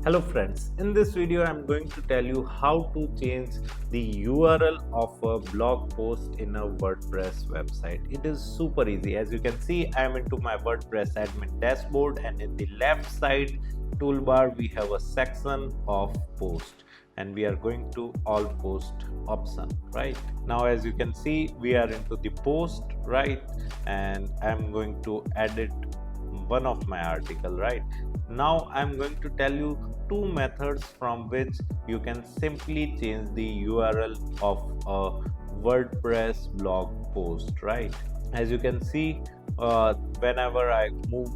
Hello friends, in this video I am going to tell you how to change the URL of a blog post in a WordPress website. It is super easy. As you can see, I am into my WordPress admin dashboard, and in the left side toolbar we have a section of post, and we are going to all post option. Right now, as you can see, we are into the post, right, and I am going to edit one of my article. Right now I'm going to tell you two methods from which you can simply change the URL of a WordPress blog post. Right, as you can see, whenever I move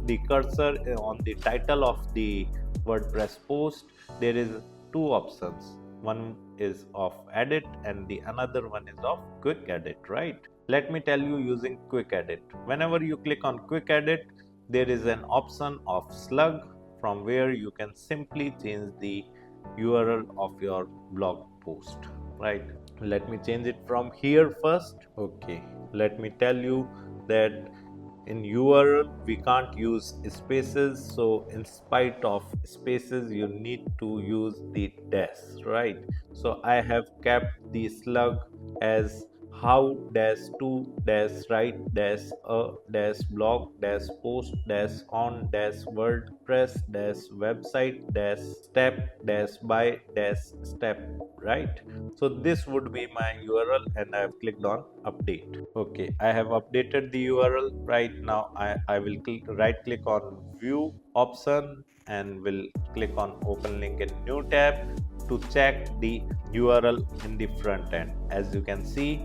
the cursor on the title of the WordPress post, there is two options. One is of edit and the another one is of quick edit. Right, let me tell you using quick edit. Whenever you click on quick edit, there is an option of Slug, from where you can simply change the URL of your blog post. Right, let me change it from here first. Okay, let me tell you that in URL we can't use spaces, so in spite of spaces you need to use the dash. Right, so I have kept the Slug as how dash to dash right dash a dash blog dash post dash on dash WordPress dash website dash step dash by dash step. Right, so this would be my URL, and I have clicked on update. Okay, I have updated the URL. Right now I will right click on view option and will click on open link in new tab to check the URL in the front end. As you can see,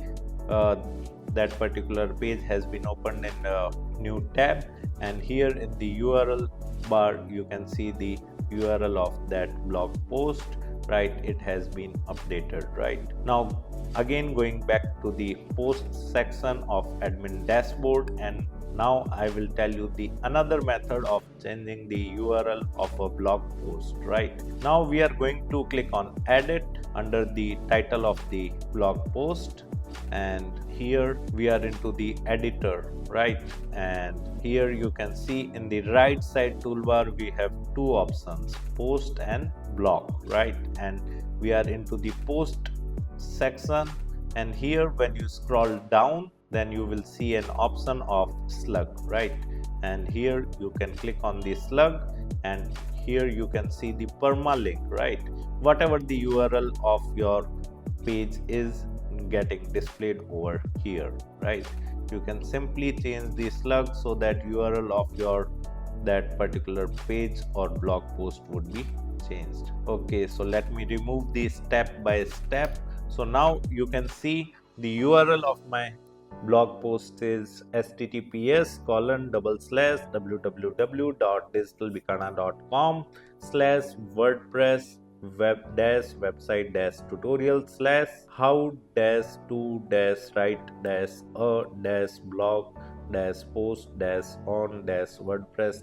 that particular page has been opened in a new tab, and here in the URL bar you can see the URL of that blog post. Right, it has been updated. Right now, again going back to the post section of admin dashboard, and now I will tell you the another method of changing the URL of a blog post. Right now we are going to click on edit under the title of the blog post, and here we are into the editor. Right, and here you can see in the right side toolbar we have two options, post and blog. Right, and we are into the post section, and here when you scroll down, then you will see an option of Slug. Right, and here you can click on the Slug, and here you can see the permalink. Right, whatever the URL of your page is getting displayed over here. Right, you can simply change the Slug so that URL of your that particular page or blog post would be changed. Okay, so let me remove the step by step. So now you can see the URL of my blog post is https://www.digitalbikana.com/WordPress web-website tutorial how to write a blog post on WordPress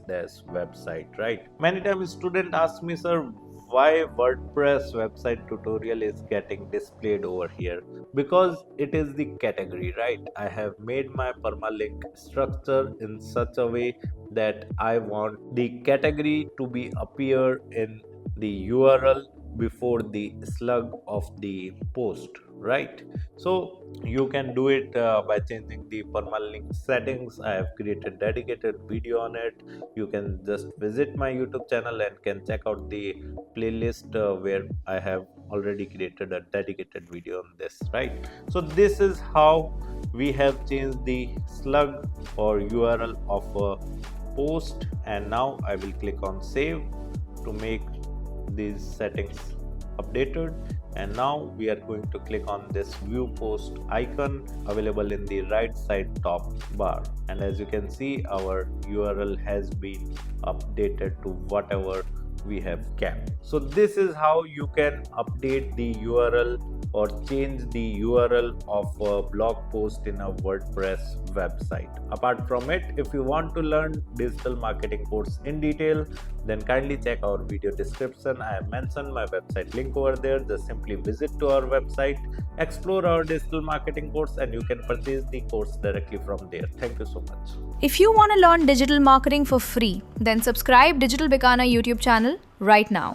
website. Right, many times student ask me, sir, why WordPress website tutorial is getting displayed over here? Because it is the category. Right, I have made my permalink structure in such a way that I want the category to be appear in the URL before the slug of the post. Right, so you can do it by changing the permalink settings. I have created dedicated video on it. You can just visit my YouTube channel and can check out the playlist where I have already created a dedicated video on this. Right, so this is how we have changed the slug or URL of a post, and now I will click on save to make these settings updated. And now we are going to click on this view post icon available in the right side top bar, and as you can see, our URL has been updated to whatever we have kept. So this is how you can update the URL or change the URL of a blog post in a WordPress website. Apart from it, if you want to learn digital marketing course in detail, then kindly check our video description. I have mentioned my website link over there. Just simply visit to our website, explore our digital marketing course, and you can purchase the course directly from there. Thank you so much. If you want to learn digital marketing for free, then subscribe Digital Bikana YouTube channel channel right now.